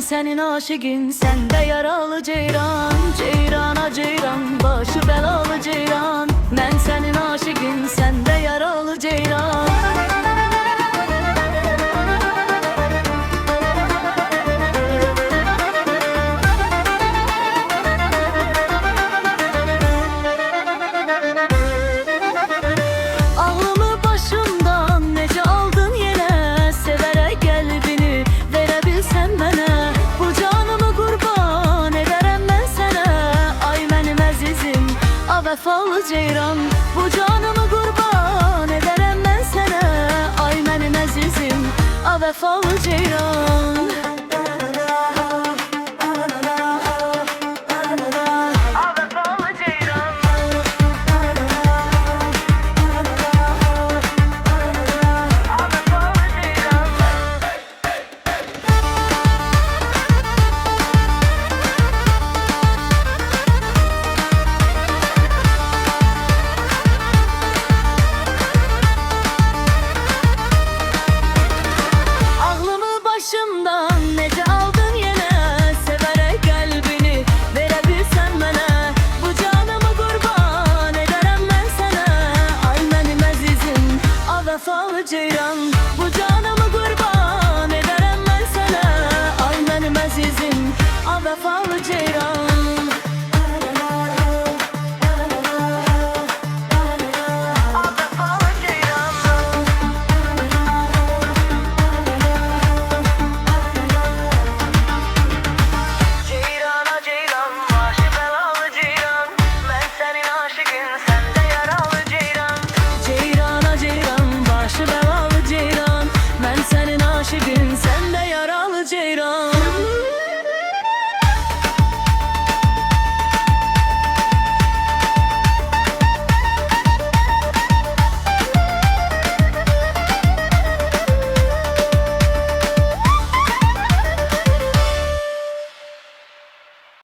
senin aşıkın, sen de yaralı ceyran. Ceyrana ceyran, başı belalı ceyran. Ben senin aşıkın, sen de yaralı ceyran. Ağlımı başımdan nece aldın yine, severek kalbini verebilsen mənə. Bu canımı qurban ederim ben sana, ay benim əzizim, a vəfalı ceyran. Bu canımı qurban ederim ben sana, ay benim əzizim, a vəfalı ceyran. Başımdan nece aldın yine, severek kalbini verebilsen mənə. Bu canımı qurban ederim ben sana, ay benim əzizim, a vəfalı ceyran. Bu canımı qurban ederim ben sana, ay benim əzizim, a vəfalı ceyran.